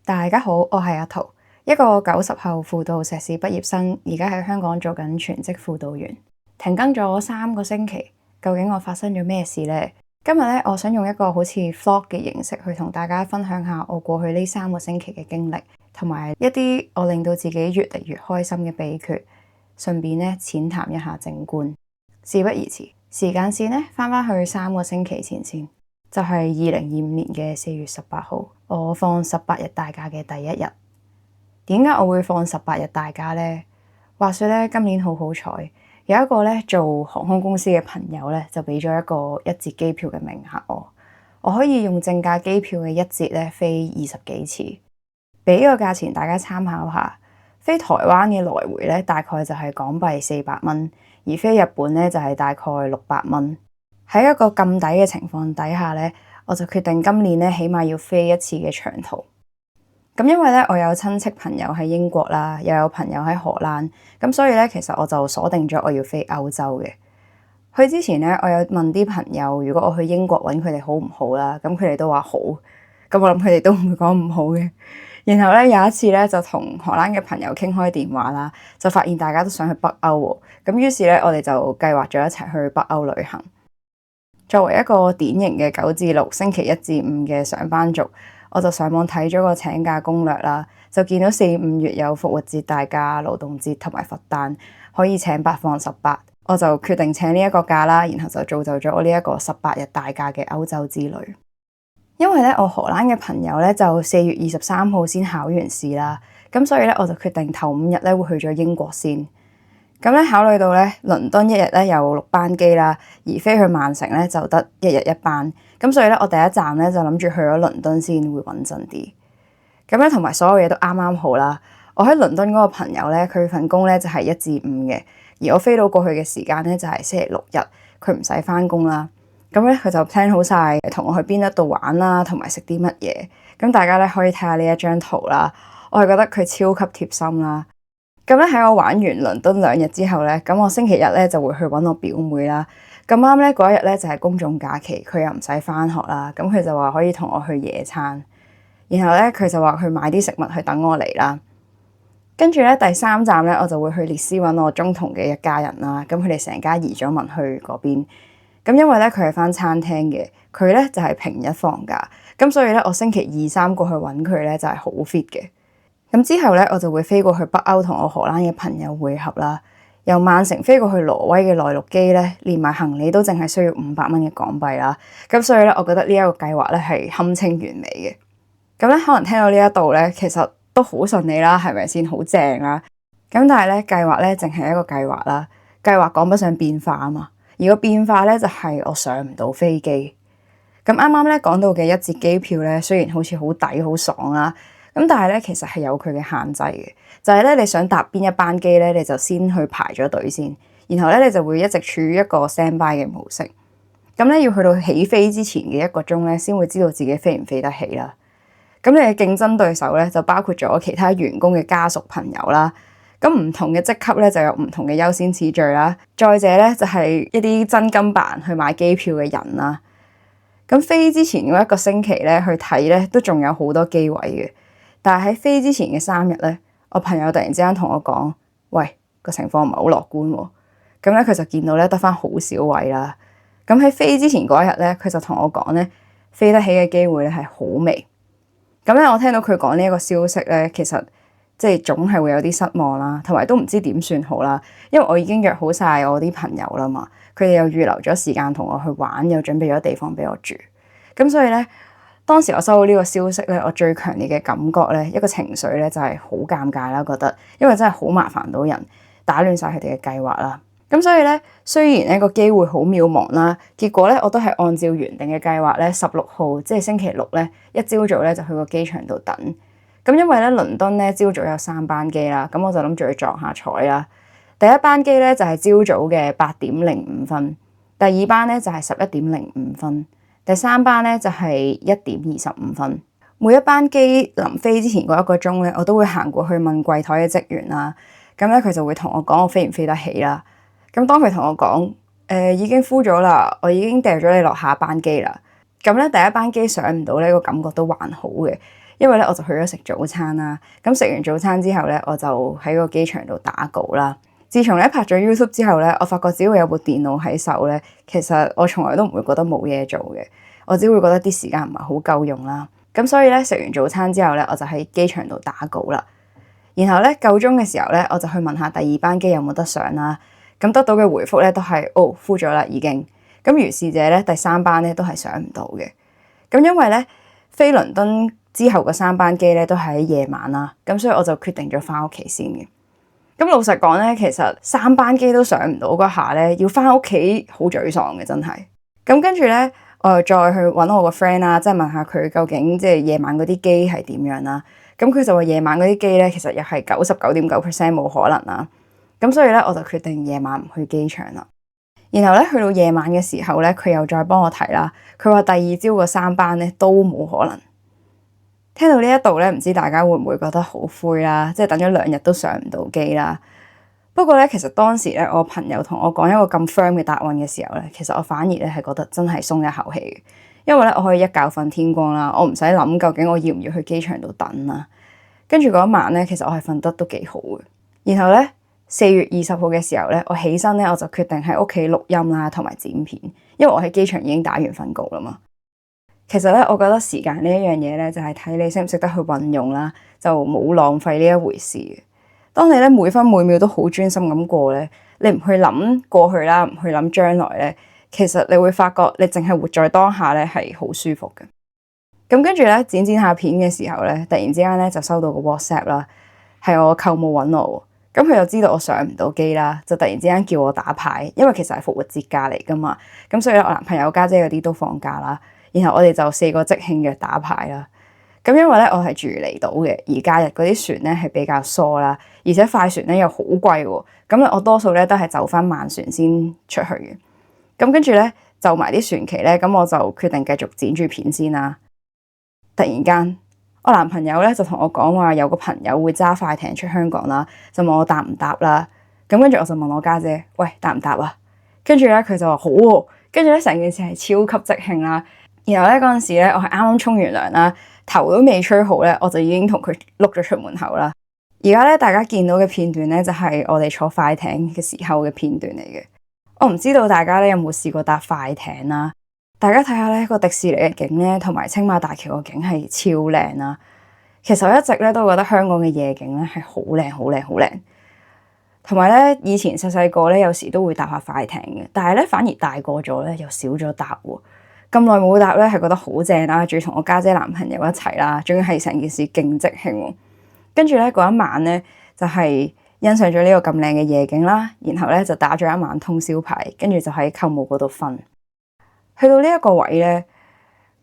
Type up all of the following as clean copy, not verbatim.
大家好，我係阿桃，一個90後輔導碩士畢業生，而家喺香港做緊全職輔導員。停更咗3個星期，究竟我發生咗咩事呢？今日咧，我想用一個好似 vlog 嘅形式去同大家分享下我過去呢3個星期嘅經歷，同埋一啲我令到自己越嚟越開心嘅秘訣，順便咧淺談一下靜觀。事不宜遲，時間線咧翻返去3個星期前先。就係2025年嘅4月18號，我放18日大假嘅第一日。點解我會放18日大假呢？話說咧，今年好好彩，有一個咧做航空公司嘅朋友咧，就俾咗一個一折機票嘅名額我可以用正價機票嘅一折咧飛20幾次。俾個價錢大家參考下，飛台灣嘅來回咧大概就係港幣400蚊，而飛日本咧就係大概600蚊。喺一個咁抵嘅情況底下咧，我就決定今年咧起碼要飛一次嘅長途。咁因為咧我有親戚朋友喺英國啦，又有朋友喺荷蘭，咁所以咧其實我就鎖定咗我要飛歐洲嘅。去之前咧，我有問啲朋友，如果我去英國揾佢哋好唔好啦，咁佢哋都話好。咁我諗佢哋都唔會講唔好嘅。然後咧有一次咧就同荷蘭嘅朋友傾開電話啦，就發現大家都想去北歐喎。咁於是咧我哋就計劃咗一齊去北歐旅行。作為一個典型嘅9至6星期1至5嘅上班族，我就上網睇咗個請假攻略啦，就見到4、5月有復活節大假、勞動節同埋佛誕，可以請8放18，我就決定請呢一個假啦，然後就造就咗我呢一個18日大假嘅歐洲之旅。因為咧我荷蘭嘅朋友咧就4月23號先考完試啦，咁所以咧我就決定頭5日咧會去咗英國先。咁咧考慮到咧倫敦一日咧有6班機啦，而飛去曼城咧就得1日1班，咁所以咧我第一站咧就諗住去咗倫敦先會穩陣啲。咁咧同埋所有嘢都啱啱好啦。我喺倫敦嗰個朋友咧，佢份工咧就係1至5嘅，而我飛到過去嘅時間咧就係星期6日，佢唔使返工啦。咁咧佢就 plan 好晒同我去邊一度玩啦，同埋食啲乜嘢。咁大家咧可以睇下呢一張圖啦，我係覺得佢超級貼心啦。咁咧喺我玩完倫敦2日之後咧，咁我星期日咧就會去揾我表妹啦。咁啱咧嗰一日咧就係公眾假期，佢又唔使返學啦，咁佢就話可以同我去野餐。然後咧佢就話去買啲食物去等我嚟啦。跟住咧第3站咧我就會去列斯揾我中同嘅一家人啦。咁佢哋成家移咗民去嗰邊。咁因為咧佢係返餐廳嘅，佢咧就係平日放假，咁所以咧我星期2、3過去揾佢咧就係好 fit 嘅。咁之後咧，我就會飛過去北歐同我荷蘭嘅朋友會合啦。由曼城飛過去挪威嘅內陸機咧，連埋行李都淨係需要500蚊嘅港幣啦。咁所以咧，我覺得呢一個計劃咧係堪稱完美嘅。咁咧，可能聽到呢一度咧，其實都好順利啦，係咪先？好正啦。咁但係咧，計劃咧淨係一個計劃啦。計劃講不上變化啊嘛。而個變化咧就係我上唔到飛機。咁啱啱咧講到嘅一折機票咧，雖然好似好抵好爽啦。咁但係咧，其實係有佢嘅限制嘅，就係咧你想搭邊一班機咧，你就先去排咗隊先，然後咧你就會一直處於一個 standby 嘅模式。咁咧要去到起飛之前嘅1個鐘咧，先會知道自己飛唔飛得起啦。咁你嘅競爭對手咧就包括咗其他員工嘅家屬朋友啦。咁唔同嘅職級咧就有唔同嘅優先次序啦。再者咧就係一啲真金白銀去買機票嘅人啦。咁飛之前嗰1個星期咧去睇咧，都仲有好多機位嘅。但係喺飛之前嘅3日咧，我朋友突然之間同我講：喂，個情況唔係好樂觀喎。咁咧佢就見到咧得返好少位啦。咁喺飛之前嗰1日咧，佢就同我講咧，飛得起嘅機會咧係好微。咁咧我聽到佢講呢一個消息咧，其實即係總係會有啲失望啦，同埋都唔知點算好啦。因為我已經約好晒我啲朋友啦嘛，佢哋又預留咗時間同我去玩，又準備咗地方俾我住。咁所以咧，當時我收到呢個消息咧，我最強烈嘅感覺咧，一個情緒咧就係好尷尬啦，覺得因為真係好麻煩到人，打亂晒佢哋嘅計劃啦。咁所以咧，雖然呢個機會好渺茫啦，結果咧我都係按照原定嘅計劃咧，16號即係星期6咧，一朝早咧就去個機場度等。咁因為咧倫敦咧朝早有3班機啦，咁我就諗住去撞下彩啦。第一班機咧就係朝早嘅8點05分，第二班咧就係11點05分。第3班咧就係1點25分。每一班機臨飛之前嗰1個鐘咧，我都會行過去問櫃台嘅職員啦。咁咧佢就會同我講我飛唔飛得起啦。咁當佢同我講已經 full 咗啦，我已經掉咗你落下班機啦。咁咧第一班機上唔到呢個感覺都還好嘅，因為咧我就去咗食早餐啦。咁食完早餐之後咧，我就喺個機場度打稿啦。自從咧拍咗 YouTube 之後咧，我發覺只要有部電腦喺手咧，其實我從來都唔會覺得冇嘢做嘅。我只會覺得啲時間唔係好夠用啦。咁所以咧食完早餐之後咧，我就喺機場度打稿啦。然後咧夠鐘嘅時候咧，我就去問下第2班機有冇得上啦。咁得到嘅回覆咧都係full咗啦已經。咁如是者咧第3班咧都係上唔到嘅。咁因為咧飛倫敦之後嘅3班機咧都係喺夜晚啦，咁所以我就決定咗翻屋企先嘅。咁老實講咧，其實3班機都上唔到嗰下咧，要翻屋企好沮喪嘅真係。咁跟住咧，我又再去揾我個 friend 啦，即係問下佢究竟即係夜晚嗰啲機係點樣啦。咁佢就話夜晚嗰啲機咧，其實又係99.9% 冇可能啦。咁所以咧，我就決定夜晚唔去機場啦。然後咧，去到夜晚嘅時候咧，佢又再幫我睇啦。佢話第2朝嗰3班咧都冇可能。聽到呢一度咧，唔知大家會唔會覺得好灰啦？即係等咗2日都上唔到機啦。不過咧，其實當時咧，我朋友同我講一個咁 firm 嘅答案嘅時候咧，其實我反而咧係覺得真係鬆一口氣嘅，因為咧我可以一覺瞓天光啦，我唔使諗究竟我要唔要去機場度等啦。跟住嗰一晚咧，其實我係瞓得都幾好嘅。然後咧4月20號嘅時候咧，我起身咧我就決定喺屋企錄音啦，同埋剪片，因為我喺機場已經打完份稿啦嘛。其實咧，我覺得時間呢一樣嘢咧，就係睇你識唔識得去運用啦，就冇浪費呢一回事嘅。當你咧每分每秒都好專心咁過咧，你唔去諗過去啦，唔去諗將來咧，其實你會發覺你淨係活在當下咧係好舒服嘅。咁跟住咧剪下片嘅時候咧，突然之間咧就收到個 WhatsApp 啦，係我舅母揾我，咁佢就知道我上唔到機啦，就突然之間叫我打牌，因為其實係復活節假嚟噶嘛，咁所以我男朋友家姐嗰啲都放假啦。然後我哋就4個即興約打牌啦。咁因為咧我係住離島嘅，而假日嗰啲船咧係比較疏啦，而且快船咧又好貴喎。咁咧我多數咧都係就翻慢船先出去嘅。咁跟住咧就埋啲船期咧，咁我就決定繼續剪住片先啦。突然間，我男朋友咧就同我講話有個朋友會揸快艇出香港啦，就問我搭唔搭啦。咁跟住我就問我家姐，喂，搭唔搭啊？跟住咧佢就話好喎。跟住咧成件事係超級即興啦。然後咧嗰陣時咧，我係啱啱沖完涼啦，頭都未吹好咧，我就已經同佢碌咗出門口啦。而家咧大家見到嘅片段咧，就係我哋坐快艇嘅時候嘅片段嚟嘅。我唔知道大家咧有冇試過搭快艇啦？大家睇下咧個迪士尼嘅景咧，同埋青馬大橋嘅景係超靚啦。其實我一直咧都覺得香港嘅夜景咧係好靚、好靚、好靚。同埋咧，以前細個咧有時都會搭下快艇嘅，但係咧反而大個咗咧又少咗搭喎。咁耐冇搭咧，係覺得好正啦，仲要同我家姐男朋友一齊啦，仲要係成件事勁即興。跟住咧嗰一晚咧，就係欣賞咗呢個咁靚嘅夜景啦，然後咧就打咗一晚通宵牌，跟住就喺舅母嗰度瞓。去到呢一個位咧，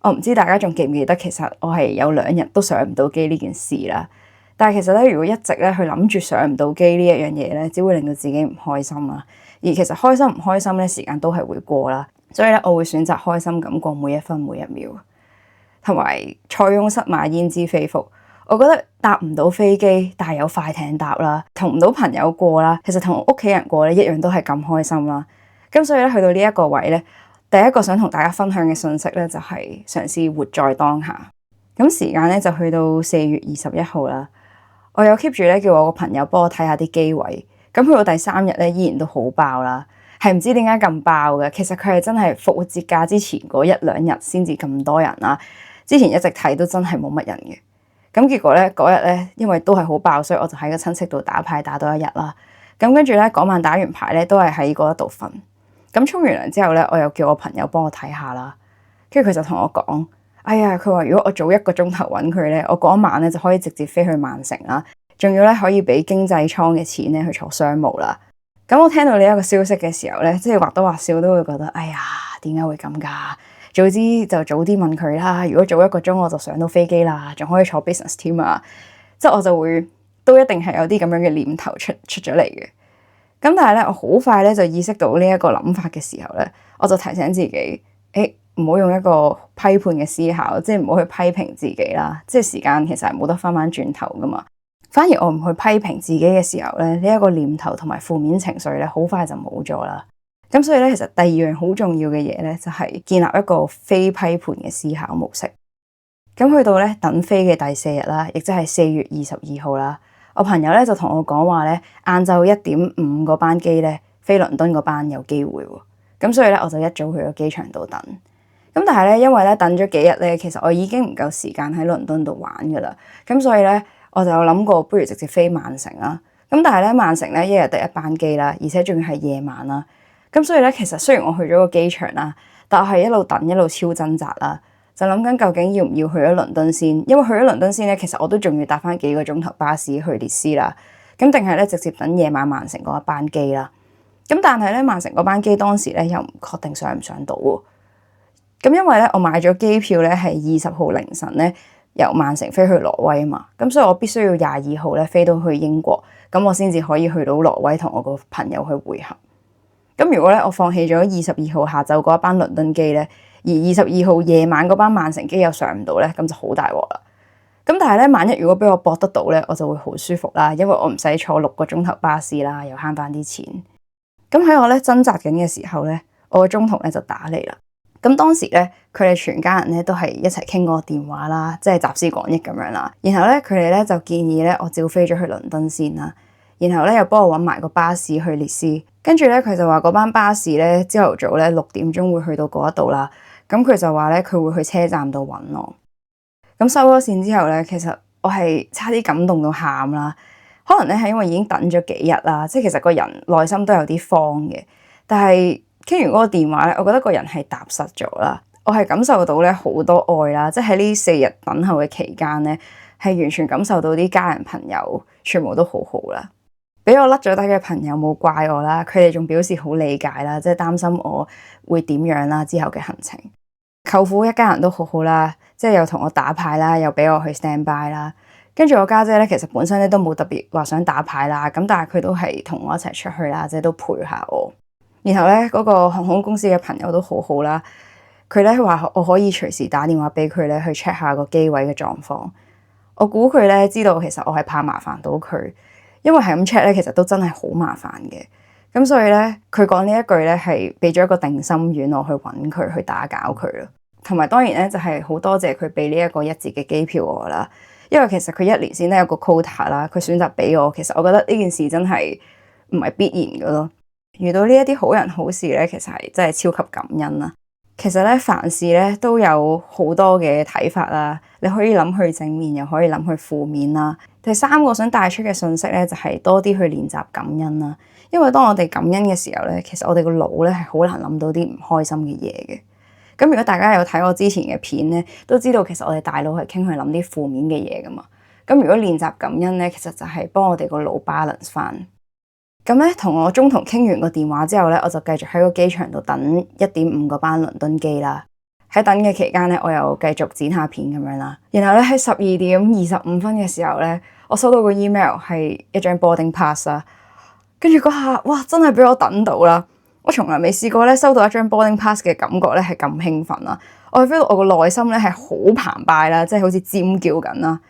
我唔知大家仲記唔記得，其實我係有2日都上唔到機呢件事啦。但係其實咧，如果一直咧去諗住上唔到機呢一樣嘢咧，只會令到自己唔開心啦。而其實開心唔開心咧，時間都係會過啦。所以咧，我會選擇開心咁過每一分每一秒。同埋塞翁失馬焉知非福，我覺得搭唔到飛機，但係有快艇搭啦，同唔到朋友過啦，其實同屋企人過咧一樣都係咁開心啦。咁所以咧，去到呢一個位咧，第一個想同大家分享嘅信息咧，就係嘗試活在當下。咁時間咧就去到4月21號啦。我有 keep 住咧叫我個朋友幫我睇下啲機位。咁去到第3日咧，依然都好爆啦。係唔知點解咁爆嘅，其實佢係真係復活節假之前嗰1-2日先至咁多人啦。之前一直睇都真係冇乜人嘅。咁結果咧嗰日咧，因為都係好爆，所以我就喺個親戚度打牌打多1日啦。咁跟住咧嗰晚打完牌咧，都係喺嗰一度瞓。咁沖完涼之後咧，我又叫我朋友幫我睇下啦。跟住佢就同我講：哎呀，佢話如果我早1個鐘頭揾佢咧，我嗰一晚咧就可以直接飛去曼城啦，仲要咧可以俾經濟艙嘅錢咧去坐商務啦。咁我聽到呢一個消息嘅時候咧，即係或多或少都會覺得，哎呀，點解會咁㗎？早知就早啲問佢啦。如果早1個鐘我就上到飛機啦，仲可以坐 business 添啊！即係我就會都一定係有啲咁樣嘅念頭出咗嚟嘅。咁但係咧，我好快咧就意識到呢一個諗法嘅時候咧，我就提醒自己，唔好用一個批判嘅思考，即係唔好去批評自己啦。即係時間其實係冇得翻轉頭㗎嘛。反而我唔去批評自己嘅時候咧，呢一個念頭同埋負面情緒咧，好快就冇咗啦。咁所以咧，其實第2樣好重要嘅嘢咧，就係建立一個非批判嘅思考模式。咁去到咧等飛嘅第4日啦，亦即係4月22號啦。我朋友咧就同我講話咧，晏晝1點5嗰班機咧飛倫敦嗰班有機會喎。咁所以咧我就一早去咗機場度等。咁但係咧因為咧等咗幾日咧，其實我已經唔夠時間喺倫敦度玩噶啦。咁所以咧我就有諗過，不如直接飛曼城啦。咁但係咧曼城咧一日得1班機啦，而且仲要係夜晚啦。咁所以咧其實雖然我去咗個機場啦，但我係一路等一路超掙扎啦。就諗緊究竟要唔要去咗倫敦先，因為去咗倫敦先咧，其實我都仲要搭翻幾個鐘頭巴士去列斯啦。咁定係咧直接等夜晚曼城嗰一班機啦。咁但係咧曼城嗰班機當時咧又唔確定上唔上到喎。咁因為咧我買咗機票咧係20號凌晨咧由曼城飛去挪威啊嘛。咁所以我必須要22號咧飛到去英國，咁我先至可以去到挪威同我個朋友去會合。咁如果咧我放棄咗22號下晝嗰一班倫敦機咧，而22號夜晚嗰班曼城機又上唔到咧，咁就好大鑊啦。咁但係咧，萬一如果俾我搏得到咧，我就會好舒服啦，因為我唔使坐6個鐘頭巴士啦，又慳翻啲錢。咁喺我咧掙扎緊嘅時候咧，我個中途咧就打嚟啦。咁當時咧，佢哋全家人咧都係一齊傾過電話啦，即係集思廣益咁樣啦。然後咧，佢哋咧就建議咧我照飛咗去倫敦先啦。然後咧又幫我搵埋個巴士去列斯。跟住咧佢就話嗰班巴士咧朝頭早咧6點鐘會去到嗰一度啦。咁佢就話咧，佢會去車站度揾我。咁收咗線之後咧，其實我係差啲感動到喊啦。可能咧係因為已經等咗幾日啦，即係其實個人內心都有啲慌嘅。但係傾完嗰個電話咧，我覺得個人係踏實咗啦。我係感受到咧好多愛啦，即係喺呢4日等候嘅期間咧，係完全感受到啲家人朋友全部都好好啦。俾我甩咗底嘅朋友冇怪我啦，佢哋仲表示好理解啦，即係擔心我會點樣啦之後嘅行程。舅父一家人都好好啦，即係又同我打牌啦，又俾我去 stand by 啦。跟住我家姐咧，其實本身咧都冇特別話想打牌啦，咁但係佢都係同我一齊出去啦，即係都陪下我。然後咧嗰個航空公司嘅朋友都好好啦，佢咧話我可以隨時打電話俾佢咧去 check 下個機位嘅狀況。我估佢咧知道其實我係怕麻煩到佢。因為係咁 check 咧，其實都真係好麻煩嘅。咁所以咧，佢講呢一句咧，係俾咗一個定心丸我去揾佢去打攪佢咯。同埋當然咧，就係好多謝佢俾呢一個1折嘅機票我啦。因為其實佢1年先咧有個 quota 啦，佢選擇俾我，其實我覺得呢件事真係唔係必然嘅咯。遇到呢一啲好人好事咧，其實係真係超級感恩啦。其實咧，凡事咧都有好多嘅睇法啦。你可以諗去正面，又可以諗去負面啦。第3個想帶出嘅信息咧，就係多啲去練習感恩啦。因為當我哋感恩嘅時候咧，其實我哋個腦咧係好難諗到啲唔開心嘅嘢嘅。咁如果大家有睇我之前嘅片咧，都知道其實我哋大腦係傾去諗啲負面嘅嘢噶嘛。咁如果練習感恩咧，其實就係幫我哋個腦 balance 翻。咁咧，同我中途傾完個電話之後咧，我就繼續喺個機場度等1點5個班倫敦機啦。喺等嘅期間咧，我又繼續剪下片咁樣啦。然後咧喺12點25分嘅時候咧，我收到個 email 係一張 boarding pass 啦。跟住嗰下，哇！真係俾我等到啦！我從來未試過咧收到一張 boarding pass 嘅感覺咧係咁興奮啦。我係 feel 到我個內心咧係好澎湃啦，即係好似尖叫緊啦。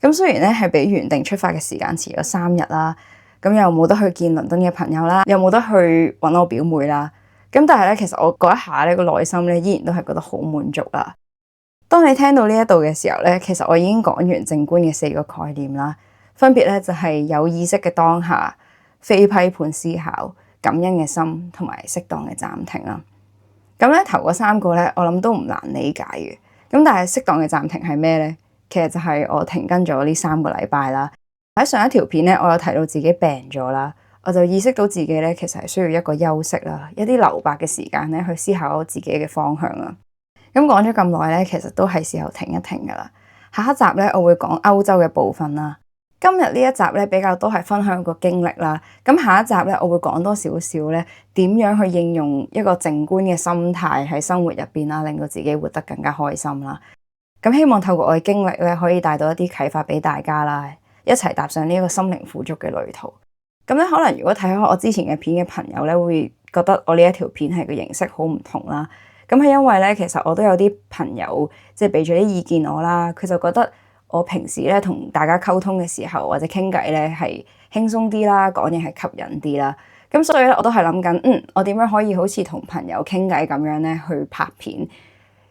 咁雖然咧係比原定出發嘅時間遲咗3日啦。咁又冇得去見倫敦嘅朋友啦，又冇得去搵我表妹啦。咁但係咧，其實我嗰一下咧個內心咧依然都係覺得好滿足啦。當你聽到呢一度嘅時候咧，其實我已經講完靜觀嘅4個概念啦，分別咧就係有意識嘅當下、非批判思考、感恩嘅心同埋適當嘅暫停啦。咁咧頭嗰3個咧，我諗都唔難理解嘅。咁但係適當嘅暫停係咩咧？其實就係我停更咗呢3個禮拜啦。喺上一條片咧，我有提到自己病咗啦，我就意識到自己咧其實係需要一個休息啦，一啲留白嘅時間咧去思考自己嘅方向啦。咁講咗咁耐咧，其實都係時候停一停噶啦。下一集咧，我會講歐洲嘅部分啦。今日呢一集咧比較多係分享個經歷啦。咁下一集咧，我會講多少少咧點樣去應用一個靜觀嘅心態喺生活入邊啦，令到自己活得更加開心啦。咁希望透過我嘅經歷咧，可以帶到一啲啟發俾大家啦。一齊踏上呢一個心靈富足嘅旅途。咁咧，可能如果睇開我之前嘅片嘅朋友咧，會覺得我呢一條片係個形式好唔同啦。咁係因為咧，其實我都有啲朋友即係俾咗啲意見我啦。佢就覺得我平時咧同大家溝通嘅時候或者傾偈咧係輕鬆啲啦，講嘢係吸引啲啦。咁所以咧，我都係諗緊，我點樣可以好似同朋友傾偈咁樣咧去拍片。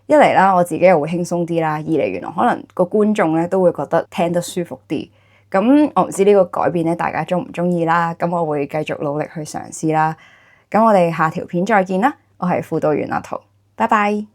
一嚟啦，我自己又會輕鬆啲啦；二嚟原來可能個觀眾咧都會覺得聽得舒服啲。咁我唔知呢個改變咧，大家中唔中意啦？咁我會繼續努力去嘗試啦。咁我哋下條片再見啦！我係輔導員阿桃，拜拜。